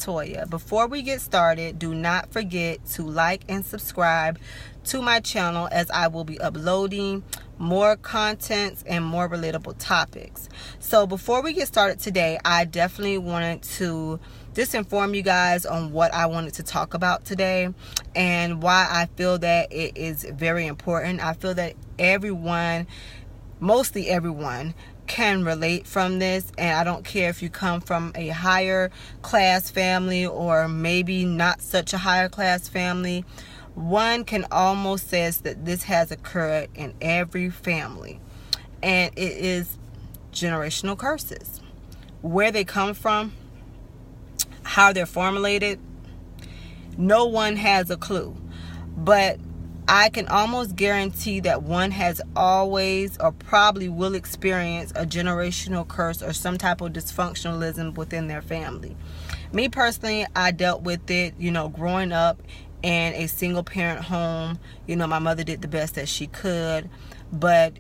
Latoya. Before we get started, do not forget to like and subscribe to my channel, as I will be uploading more contents and more relatable topics. So before we get started today, I definitely wanted to just inform you guys on what I wanted to talk about today and why I feel that it is very important. I feel that everyone, mostly everyone, can relate from this, and I don't care if you come from a higher class family or maybe not such a higher class family. One can almost says that this has occurred in every family, and it is generational curses. Where they come from, how they're formulated, no one has a clue. But I can almost guarantee that one has always or probably will experience a generational curse or some type of dysfunctionalism within their family. Me personally, I dealt with it, growing up in a single parent home. My mother did the best that she could, but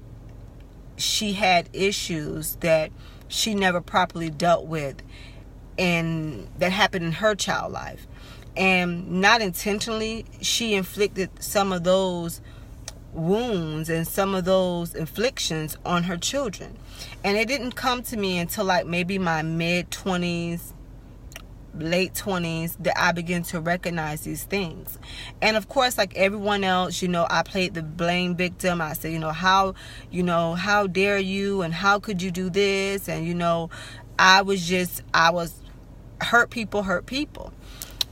she had issues that she never properly dealt with, and that happened in her child life. And not intentionally, she inflicted some of those wounds and some of those inflictions on her children. And it didn't come to me until like maybe my mid-20s, late 20s, that I began to recognize these things. And of course, like everyone else, I played the blame victim. I said, how dare you, and how could you do this? And I was hurt people.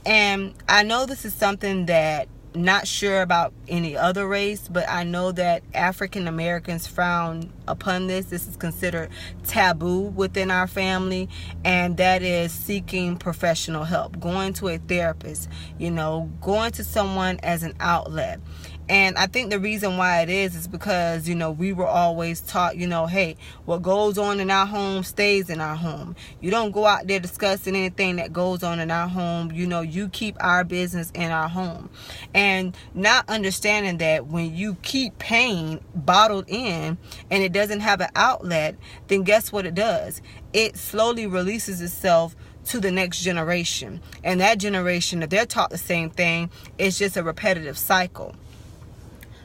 And I know this is something that, not sure about any other race, but I know that African Americans frown upon this. This is considered taboo within our family, and that is seeking professional help, going to a therapist, going to someone as an outlet. And I think the reason why it is because, we were always taught, hey, what goes on in our home stays in our home. You don't go out there discussing anything that goes on in our home. You keep our business in our home. And not understanding that when you keep pain bottled in and it doesn't have an outlet, then guess what it does? It slowly releases itself to the next generation. And that generation, if they're taught the same thing, it's just a repetitive cycle.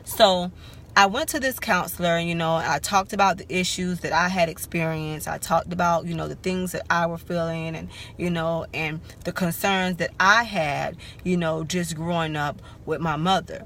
So I went to this counselor, I talked about the issues that I had experienced. I talked about, the things that I were feeling and the concerns that I had, just growing up with my mother.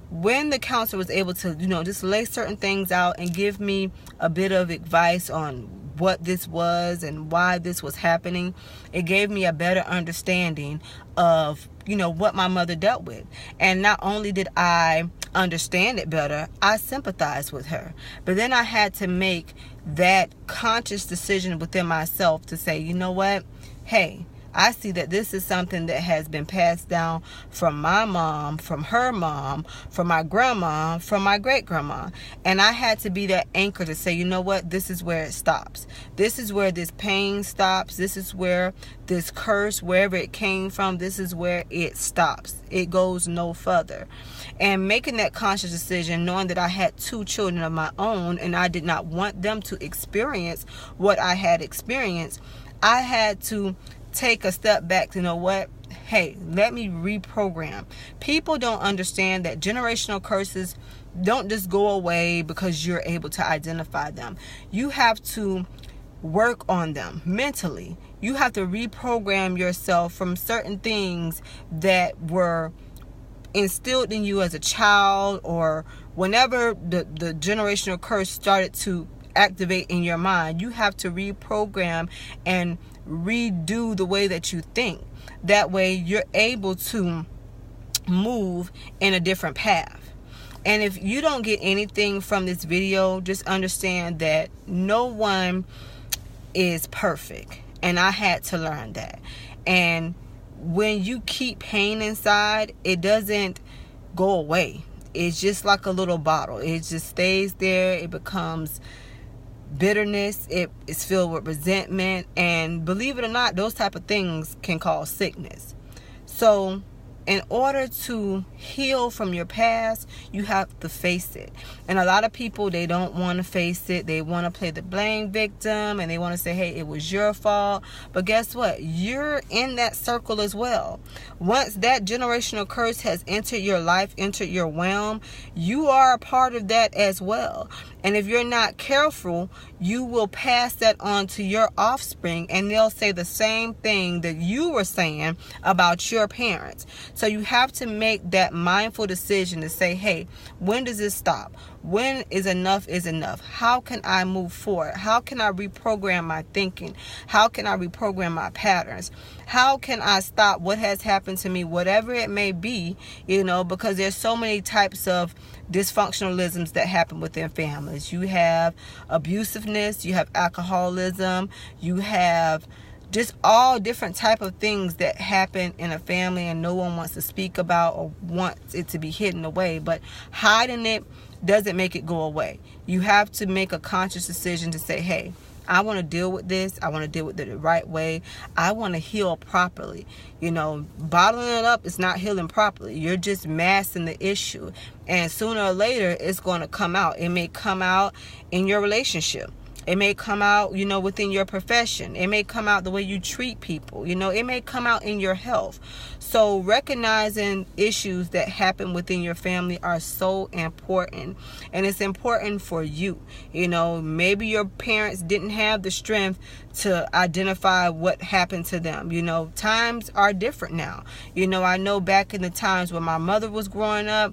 When the counselor was able to, just lay certain things out and give me a bit of advice on what this was and why this was happening, it gave me a better understanding of, what my mother dealt with. And not only did I understand it better, I sympathized with her. But then I had to make that conscious decision within myself to say, you know what? Hey, I see that this is something that has been passed down from my mom, from her mom, from my grandma, from my great-grandma. And I had to be that anchor to say, you know what? This is where it stops. This is where this pain stops. This is where this curse, wherever it came from, this is where it stops. It goes no further. And making that conscious decision, knowing that I had 2 children of my own and I did not want them to experience what I had experienced, I had to take a step back to know what? Hey, let me reprogram. People don't understand that generational curses don't just go away because you're able to identify them. You have to work on them mentally. You have to reprogram yourself from certain things that were instilled in you as a child, or whenever the generational curse started to activate in your mind. You have to reprogram and redo the way that you think. That way you're able to move in a different path. And if you don't get anything from this video, just understand that no one is perfect. And I had to learn that. And when you keep pain inside, it doesn't go away. It's just like a little bottle. It just stays there. It becomes bitterness. It is filled with resentment. And believe it or not, those type of things can cause sickness. So in order to heal from your past, you have to face it. And a lot of people, they don't want to face it. They want to play the blame victim, and they want to say, hey, it was your fault. But guess what? You're in that circle as well. Once that generational curse has entered your life, entered your realm, you are a part of that as well. And if you're not careful, you will pass that on to your offspring, and they'll say the same thing that you were saying about your parents. So you have to make that mindful decision to say, hey, when does this stop? When is enough? How can I move forward? How can I reprogram my thinking? How can I reprogram my patterns? How can I stop what has happened to me, whatever it may be, because there's so many types of dysfunctionalisms that happen within families. You have abusiveness, you have alcoholism, you have just all different type of things that happen in a family, and no one wants to speak about or wants it to be hidden away. But hiding it doesn't make it go away. You have to make a conscious decision to say, hey, I want to deal with this. I want to deal with it the right way. I want to heal properly. Bottling it up is not healing properly. You're just masking the issue. And sooner or later, it's going to come out. It may come out in your relationship. It may come out, within your profession. It may come out the way you treat people. It may come out in your health. So recognizing issues that happen within your family are so important. And it's important for you. Maybe your parents didn't have the strength to identify what happened to them. Times are different now. I know back in the times when my mother was growing up,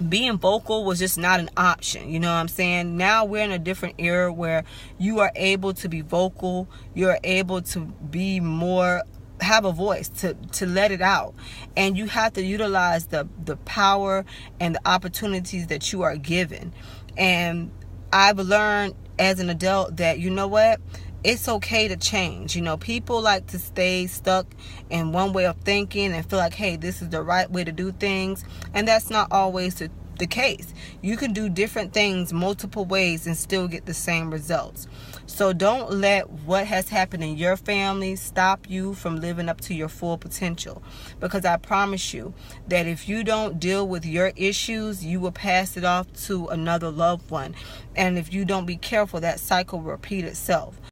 being vocal was just not an option. You know what I'm saying? Now we're in a different era where you are able to be vocal. You're able to be more, have a voice to let it out. And you have to utilize the power and the opportunities that you are given. And I've learned as an adult that, it's okay to change. People like to stay stuck in one way of thinking and feel like, hey, this is the right way to do things. And that's not always the case. You can do different things multiple ways and still get the same results. So don't let what has happened in your family stop you from living up to your full potential. Because I promise you that if you don't deal with your issues, you will pass it off to another loved one. And if you don't be careful, that cycle will repeat itself.